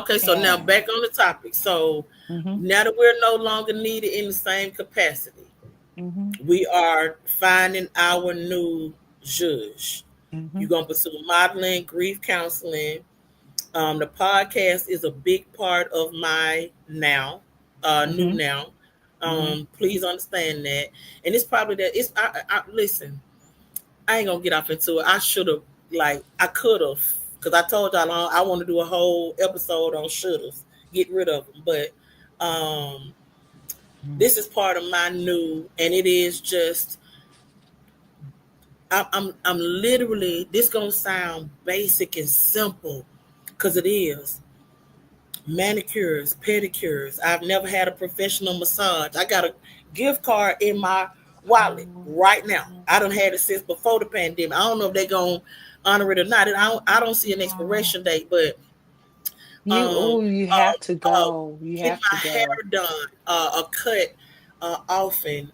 Okay, so now Yeah. back on the topic. So Hmm. now that we're no longer needed in the same capacity, Hmm. we are finding our new judge. Hmm. You're gonna pursue modeling, grief counseling. The podcast is a big part of my now, new Hmm. now. Hmm. Please understand that, and it's probably that. Listen. I ain't gonna get off into it. I should have, like, I could have, because I told y'all I want to do a whole episode on shouldas, get rid of them. But um, this is part of my new, and it is just, I'm literally. This gonna sound basic and simple, because it is. Manicures, pedicures. I've never had a professional massage. I got a gift card in my wallet right now. I don't had it since before the pandemic. I don't know if they're gonna honor it or not. And I don't see an expiration date, but um You uh, have to uh go. You getting have to my hair go. done, a cut often,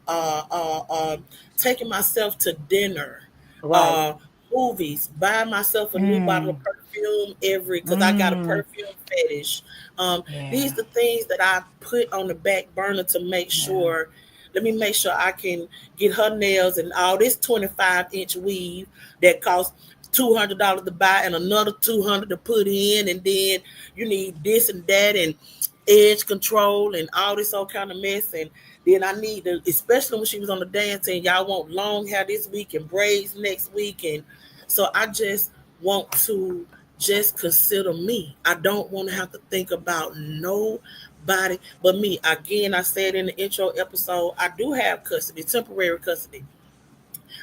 taking myself to dinner, Right. uh movies, buying myself a new bottle of Mm. perfume every, because I got a Mm. perfume fetish. These Yeah. are the things that I put on the back burner to make Yeah. sure Let me make sure I can get her nails and all this 25-inch weave that costs $200 to buy and another 200 to put in, and then you need this and that and edge control and all this all kind of mess. And then I need to, especially when she was on the dance team, y'all want long hair this week and braids next week. And so I just want to just consider me. I don't want to have to think about nobody but me. Again, I said in the intro episode, I do have custody, temporary custody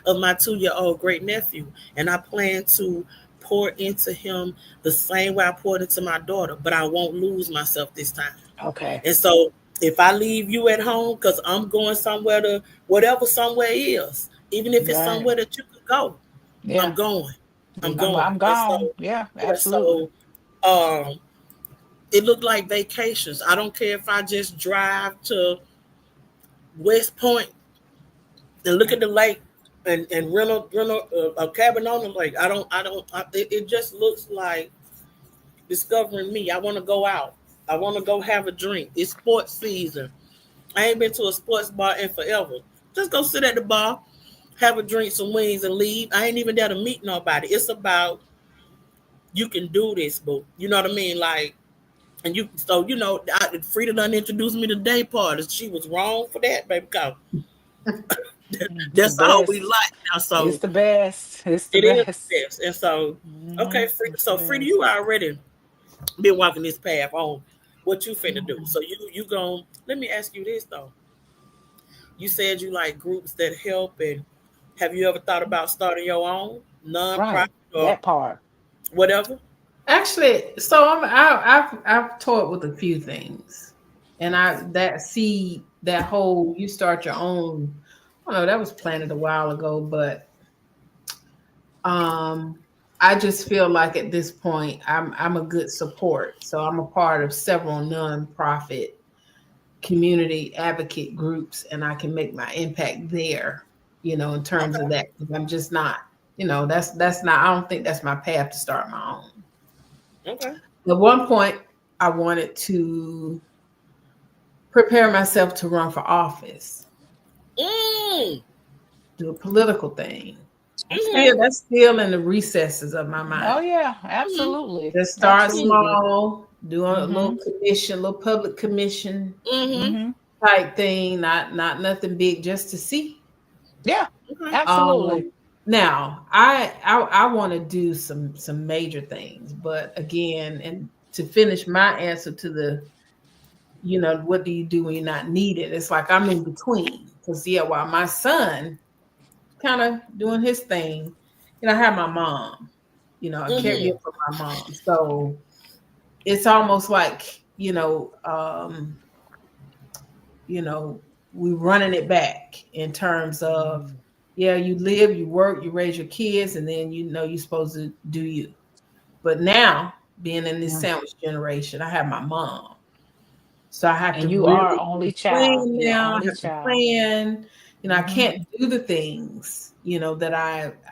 of my 2-year-old great nephew, and I plan to pour into him the same way I poured into my daughter, but I won't lose myself this time. Okay. And so if I leave you at home because I'm going somewhere to whatever somewhere is, even if it's Right. somewhere that you could go, I'm Yeah. going. I'm I'm going. I'm And gone. so, Yeah, yeah, absolutely. so um, it looked like vacations. I don't care if I just drive to West Point and look at the lake and rent a cabin on the lake. It just looks like discovering me. I want to go out. I want to go have a drink. It's sports season. I ain't been to a sports bar in forever. Just go sit at the bar, have a drink, some wings, and leave. I ain't even there to meet nobody. It's about you can do this, boo. You know what I mean? Like, and you, so Frida done introduced me to day parties. She was wrong for that, baby. Cause It's the that's all we best. like now. It's So the best. It's the it is best. the best. And so, okay, Frida. It's the So Frida, best. you already been walking this path on what you finna do. So you going let me ask you this though. You said you like groups that help, and have you ever thought about starting your own nonprofit Right. or That part. whatever? Actually, so I've toyed with a few things, and I that seed, that whole you start your own. I don't know, that was planted a while ago, but um, I just feel like at this point I'm a good support. So I'm a part of several nonprofit community advocate groups, and I can make my impact there. In terms of Okay, that, 'cause I'm just not. That's not. I don't think that's my path to start my own. okay. At one point, I wanted to prepare myself to run for office, Mm, do a political thing. Okay. That's still in the recesses of my Oh mind. yeah, mm-hmm, absolutely. Just start Absolutely. small, do a little Mm-hmm. commission, little public commission mm-hmm. Mm-hmm. type thing, not nothing big, just to see. Yeah, Okay. absolutely. Um, Now I want to do some major things, but again, and to finish my answer to the what do you do when you're not needed? It's like I'm in between. Because yeah, while my son kind of doing his thing, I have my mom, a Mm-hmm. caregiver for my mom. So it's almost like, you know, we running it back in terms of, yeah, you live, you work, you raise your kids, and then you're supposed to do you. But now, being in this Mm. sandwich generation, I have my mom. So I have to And you are really only child. plan You're now. I only have to child. plan. I Mm-hmm. can't do the things, that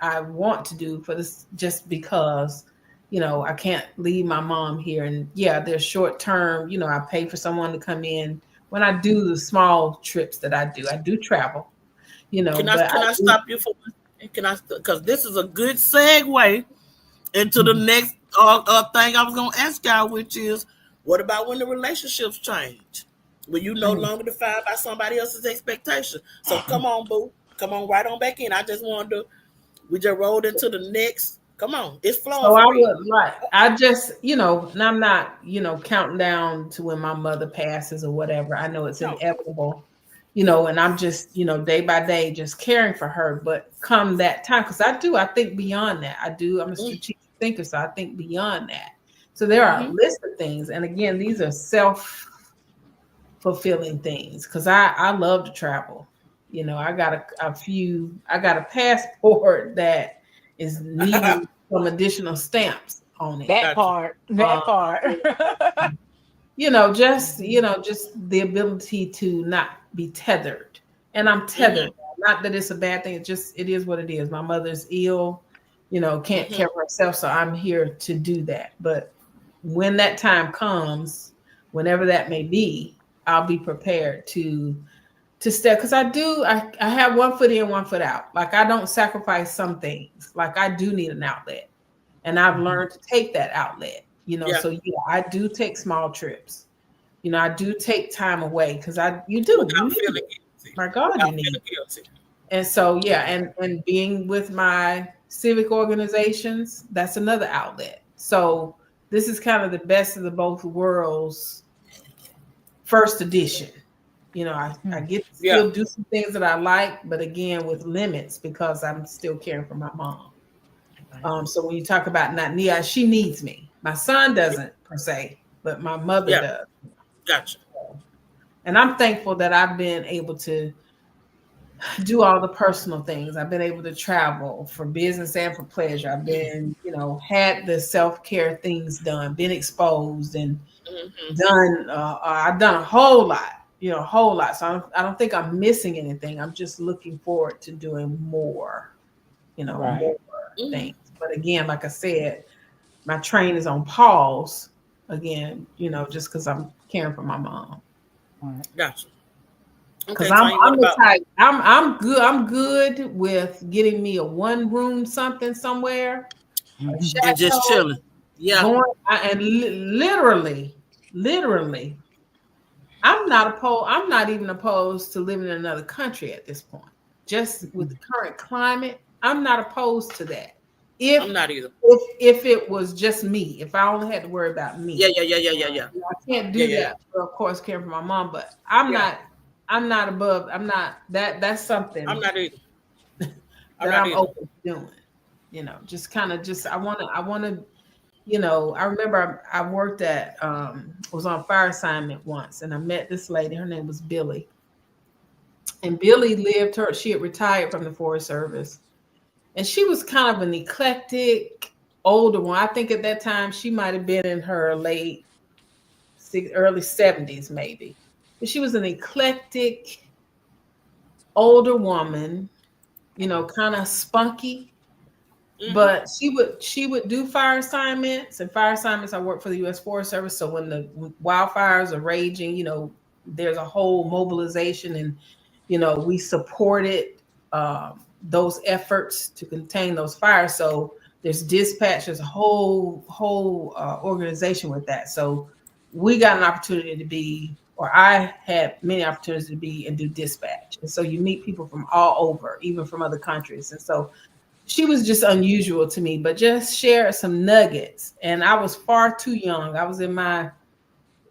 I want to do for this just because, I can't leave my mom here. And yeah, there's short term, I pay for someone to come in when I do the small trips that I do. I do travel, but I Can I do. stop you for can I because this is a good segue into the Mm-hmm. next thing I was gonna ask y'all, which is what about when the relationships change? When you no longer defined by somebody else's expectation. So come on, boo. Come on right on back in. I just wanted to we just rolled into the next. Come on. It's flowing So I for real. would like, I just, and I'm not, counting down to when my mother passes or whatever. I know it's No. inevitable, and I'm just, day by day just caring for her. But come that time, because I think beyond that. I'm a strategic thinker, so I think beyond that. So there are a Mm-hmm. list of things. And again, these are self-fulfilling things because I love to travel. I got I got a passport that is needing some additional stamps on it. That Gotcha. part. Um, That part. just the ability to not be tethered. And I'm Mm-hmm. tethered. Not that it's a bad thing. It is what it is. My mother's ill, can't Mm-hmm. care for herself. So I'm here to do that. But when that time comes, whenever that may be, I'll be prepared to to step, because I have one foot in, one foot out. Like I don't sacrifice some things. Like I do need an outlet. And I've Mhm. learned to take that outlet, Yeah. So yeah, I do take small trips. I do take time away because you Without need feeling it. guilty. My God, you Without need feeling it. guilty. And so yeah, and being with my civic organizations, that's another outlet. So this is kind of the best of the both worlds first edition. I Mhm. get to Yeah. still do some things that I like, but again with limits because I'm still caring for my mom. Right. So when you talk about not Nia, she needs me. My son doesn't per se, but my mother Yeah. does. Gotcha. And I'm thankful that I've been able to do all the personal things. I've been able to travel for business and for pleasure. I've been, had the self care things done, been exposed and Hmm. done. I've done a whole lot, a whole lot. So I don't think I'm missing anything. I'm just looking forward to doing more, Right. more Hmm. things. But again, like I said, my train is on pause again, just because I'm caring for my mom. Right. Gotcha. Because Okay, I'm Tanya, what I'm the about type I'm good with getting me a one room something somewhere, a Mhm. and just chateau, chilling? Yeah. going and literally, I'm not even opposed to living in another country at this point. Just with the Mhm. current climate, I'm not opposed to that. If I'm not either. if it was just me, if I only had to worry about Yeah, me. yeah, yeah, yeah, yeah, Right. yeah. I can't Yeah, do yeah, yeah. that for, of course, caring for my mom, but Yeah. I'm not above, I'm not that's I'm something not either. I'm that not I'm either. open to doing. Just kind of just I remember I worked at was on fire assignment once and I met this lady, her name was Billy. And Billy she had retired from the Forest Service. And she was kind of an eclectic older one. I think at that time she might have been in her early 70s, maybe. But she was an eclectic older woman, kind of spunky. Hmm. But she would do fire assignments, and fire assignments. I work for the U.S. Forest Service, so when the wildfires are raging, there's a whole mobilization, and we supported those efforts to contain those fires. So there's dispatch, there's a whole organization with that. So we got an opportunity to be, or I had many opportunities to be and do dispatch, and so you meet people from all over, even from other countries, and so she was just unusual to me, but just share some nuggets. And I was far too young. I was in my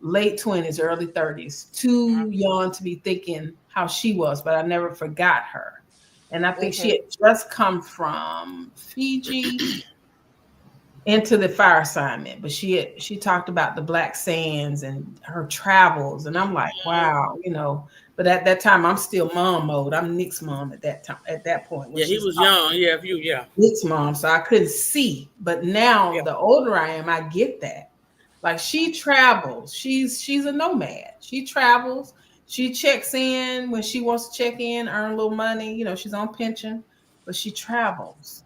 late 20s, early 30s, too young to be thinking how she was, but I never forgot her. And I think she Hmm. had just come from Fiji into the fire assignment, but she talked about the Black Sands and her travels. And I'm like, wow, but at that time I'm still mom mode. I'm Nick's mom at that time, at that point when Yeah, he she's was young. Yeah, if you, yeah, Nick's mom, so I couldn't see. But now yeah, the older I am, I get that. Like she travels. She's a nomad. She travels. She checks in when she wants to check in, earn a little money. She's on pension, but she travels.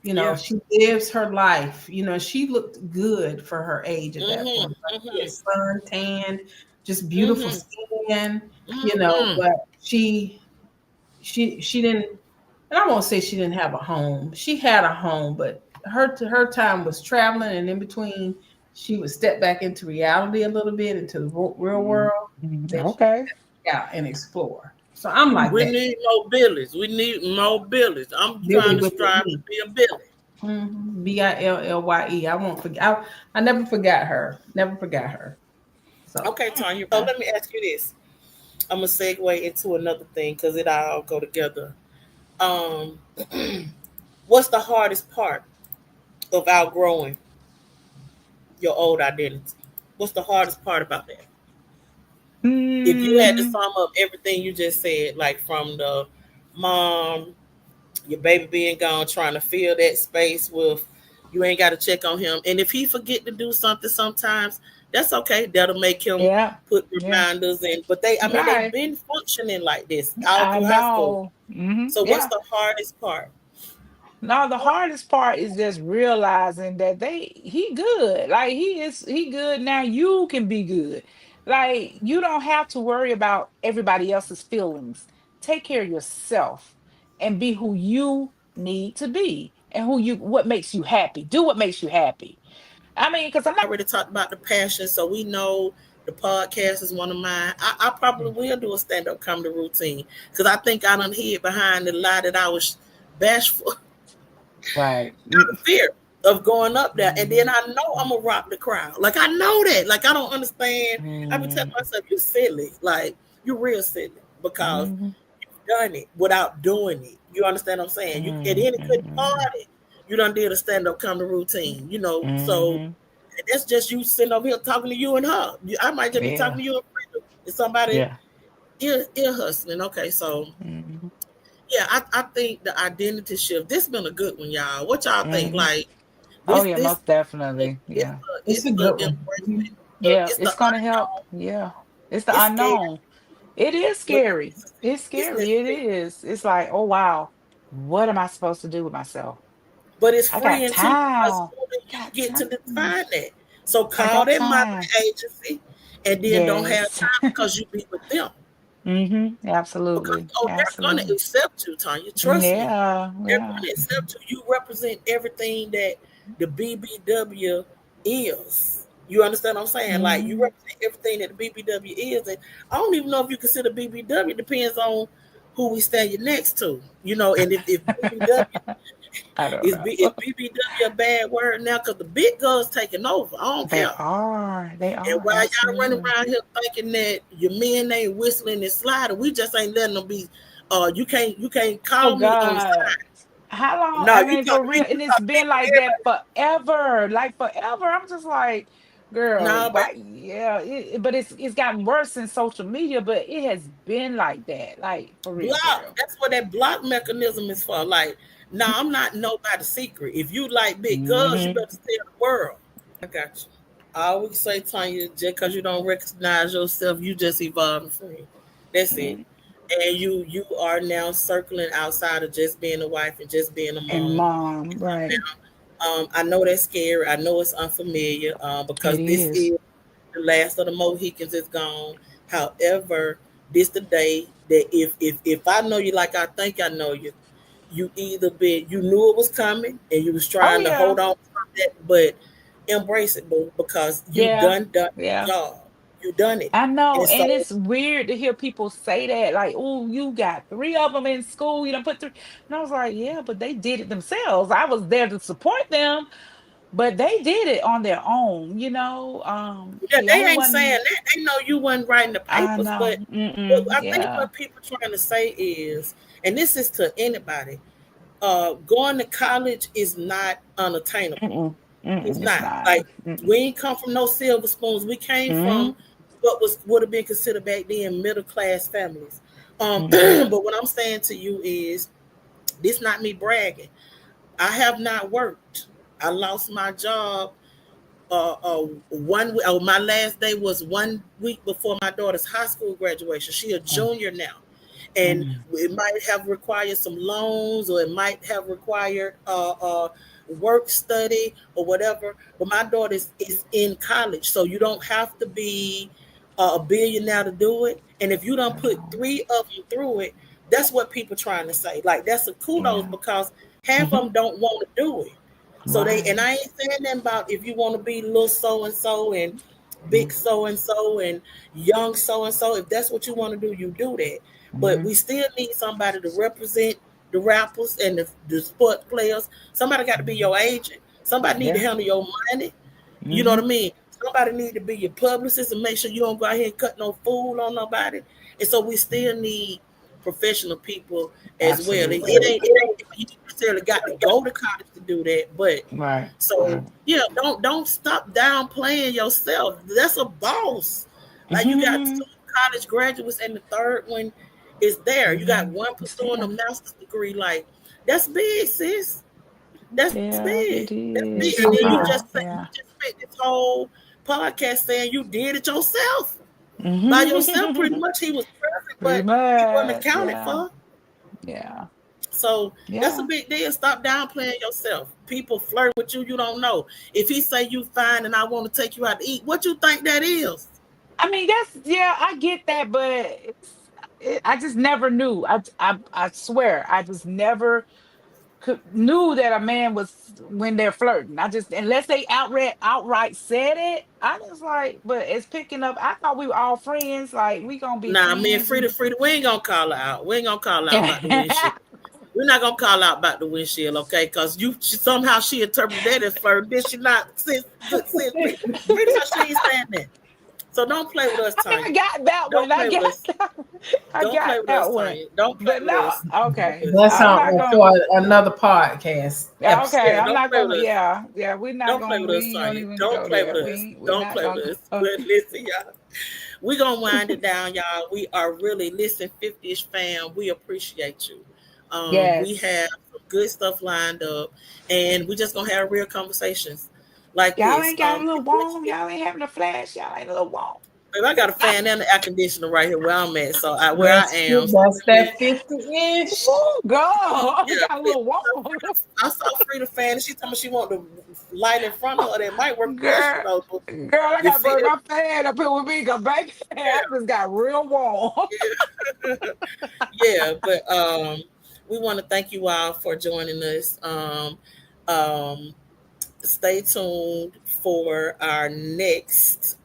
yeah. She lives her life. She looked good for her age at that Hmm. point. Like she had Hmm. sun tanned, just beautiful Hmm. skin, Hmm. but she didn't, and I won't say she didn't have a home. She had a home, but her time was traveling, and in between, she would step back into reality a little bit, into the real Mhm. world. Mhm. Then she Okay. would out and explore. So I'm like We that. need more Billies. We need more Billies. I'm trying Billy to with the strive to E. be a Billy. Billye. I won't forget. I never forgot her. Never forgot her. So Okay, Tanya. So Okay. let me ask you this. I'm gonna segue into another thing because it all go together. Um, what's the hardest part of outgrowing your old identity? What's the hardest part about that? If you had to Mm, sum up everything you just said, like from the mom, your baby being gone, trying to fill that space with, you ain't got to check on him, and if he forget to do something sometimes, that's okay. That'll make him yeah. put Yeah. reminders in. But they've Right. been functioning like this all I through high school. know. So what's Yeah. the hardest part? No, the hardest part is just realizing that he good. Like he good now. You can be good. Like, you don't have to worry about everybody else's feelings. Take care of yourself and be who you need to be and what makes you happy. Do what makes you happy. I mean, because I'm not. Already talked about the passion, so we know the podcast is one of mine. I probably Mm, will do a stand up comedy routine because I think I done hid behind the lie that I was bashful, right. the fear of going up there, and then Mhm, I know I'm gonna rock the crowd. Like I know that. Like I don't understand. I be telling mhm, myself, "You silly. Like you real silly because mhm, you've done it without doing it. You understand what I'm saying? You at mhm, any good mhm, party, you done did a stand up comedy routine. You know, so mhm. that's just you sitting over here talking to you and her. I might just be talking Yeah. to you and Brenda and somebody Yeah. ear hustling. Okay, so Mhm, yeah, I think the identity shift. This been a good one, y'all. What y'all think? mhm. Like Oh this, yeah, this most definitely. Yeah. It's it's a the good one. Mhm. embracing. Yeah, It's the it's gonna help. unknown. Yeah. It's the It's scary, unknown. It is but scary. It's it's scary. It necessary. is. It's like, oh wow, what am I supposed to do with myself? But it's I got freeing too because time. only I you got get to time. define that. So I call got that modeling time. agency, and then don't have Yes. time because you be with them. Because Absolutely. they're gonna Absolutely. accept you, Tanya. Trust me. Yeah. They're Yeah. gonna accept you. You represent everything that the BBW is. You understand what I'm saying? Like you hmm represent everything that the BBW is, and I don't even know if you consider BBW. Depends on who we stand you next to. You know, and if BBW I don't is know. BBW a bad word now? Because the big guns taking over. I don't They care. are. They And are. while y'all running Absolutely. around here thinking that your men ain't whistling and sliding, we just ain't letting them be. You can't Oh call me on the God. side. How long? No, I you mean, talk for to me. real. You And it's talk to me been when like that everybody. forever. Like forever. I'm just like, girl, Nah, why? baby. Yeah. But it's gotten worse in social media, but it has been like that. Like for real, for Block. real. That's what that block mechanism is for. Like, nah, I'm not nobody's secret. If you like big girls, you Mm-hmm. better tell the world. I got you. I always say, Tanya, just because you don't recognize yourself, you just evolving free. That's it. And you are now circling outside of just being a wife and just being a And mom. mom, right. I know that's scary. I know it's unfamiliar because It this is. is the last of the Mohicans is gone. However, this the day that if I know you like I think I know you, you either been you knew it was coming and you was Oh trying to yeah. hold on to that, but embrace it, boo, because you Yeah. done Yeah. your job. You done it, I know, and so and it's weird to hear people say that, like, "Oh, you got three of them in school. You don't put three." And I was like, "Yeah, but they did it themselves. I was there to support them, but they did it on their own. yeah, The they only ain't saying one that. They know you wasn't writing the I papers, know, but I think yeah, what people trying to say is, and this is to anybody, going to college is not unattainable. It's it's not not. like we ain't come from no silver spoons. We came Mm-mm, from what was would have been considered back then middle class families. mm-hmm, But what I'm saying to you is, this not me bragging. I have not worked. I lost my job. My last day was 1 week before my daughter's high school graduation. She a junior now, and mm-hmm, it might have required some loans, or it might have required work study or whatever. But my daughter is in college, so you don't have to be a billionaire to do it. And if you don't I put know. three of them through it, that's what people trying to say. Like that's a kudos Yeah, because half of hmm them don't want to do it. So and right. I ain't saying nothing about if you want to be little so and big Mm-hmm, so and young so and so. If that's what you want to do, you do that. But mm-hmm, we still need somebody to represent the rappers and the sport players. Somebody got to be your agent. Somebody need to yeah, handle your money. You know what mm-hmm, I mean? Somebody need to be your publicist and make sure you don't go out here and cut no fool on nobody. And so we still need professional people as well. It absolutely. ain't you necessarily got to go to college to do that, but Right, so right. yeah, don't stop downplaying yourself. That's a boss. Like you got Mm-hmm. two college graduates, and the third one is there. You got Mhm. one It's pursuing a there. master's degree. Like that's big, sis. That's Yeah, big. it That's big. is. And then Yeah, you yeah. just spent this whole podcast saying you did it yourself by yourself. Pretty Mhm. much, he was present, Pretty but he wasn't much. accounted Yeah. for. Yeah. So that's a Yeah. big deal. Stop downplaying yourself. People flirt with you, you don't know. If he say you fine and I want to take you out to eat, what you think that is? I mean, that's yeah, I get that, but I just never knew. I swear, I just never knew that a man was when they're flirting. I just unless they outright said it, I was like, but it's picking up. I thought we were all friends. Like we gonna be Nah, me and friends and Frida, we ain't gonna call her out. We ain't gonna call her out about the windshield. We're not gonna call out about the windshield, okay? Because somehow she interpreted that as flirt. Did she not? Since pretty much she ain't saying that. So don't play with us, I Tanya. got that one. Don't play with us. I Don't got play with that us, one. Tanya. Don't play But with no, us. okay. Because, That's I'm not gonna. for another podcast Yeah, okay, episode. yeah, I'm don't not play gonna. with us. Yeah, yeah, we're not Don't play gonna. with us, We don't Tanya. even Don't go play there. with us. We're Don't not play with gonna. us. But listen, y'all. We're gonna wind it down, y'all. We are really listen, 50ish fam. We appreciate you. We Yes, have some good stuff lined up, and we just gonna have real conversations like y'all this. ain't got a little warm. Y'all ain't having a flash. Y'all ain't a little warm. Babe, I got a fan and an air conditioner right here where I'm at, so where I That's am. So that's really, that 50-ish. Oh, God, yeah. got a little warm. I saw Frida fan, and she told me she want the light in front of her. That might work for us, Girl, But girl, I you gotta feel? bring my fan up here with me, cause baby, I just got real warm. Yeah. Yeah, but we want to thank you all for joining us. Um, Stay tuned for our next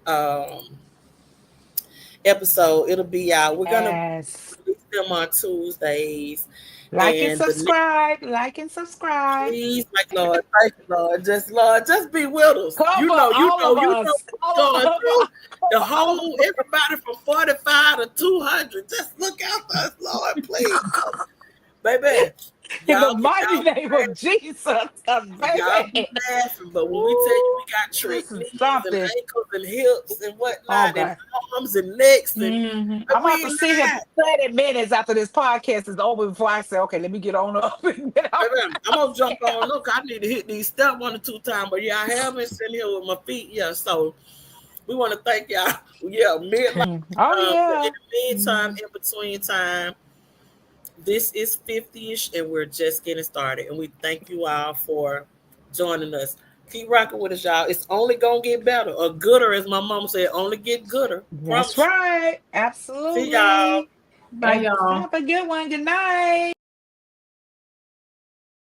episode. It'll be out. We're gonna Yes. release them on Tuesdays, Like and and the next, subscribe. Like and subscribe. please, like Lord, thank you, Lord, just be with us. Cover all of You know us. what All we're going of through. us. The Cover all whole everybody from 45 to 200. Just look out for us, Lord, please, baby. in the Y'all can mighty y'all name of Jesus, Y'all be baby. laughing, but when we tell you Ooh, we got this trick is knees and something. ankles and hips and Oh whatnot and God. arms and legs and I'm gonna we have to ain't sit here lying. 30 minutes after this podcast is over before I say, okay, let me get on up and get off. Baby, I'm gonna jump on. Look, I need to hit these steps 1 or 2 times, but yeah, I have been sitting here with my feet. Yeah, so we want to thank y'all. Yeah, midlife. Oh But in yeah. the meantime, Mhm. in between time, this is 50ish, and we're just getting started. And we thank you all for joining us. Keep rocking with us, y'all. It's only gonna get better or gooder, as my mom said. Only get gooder. That's Promise you. right. See y'all. Absolutely. Bye, And y'all. have a good one. Good night.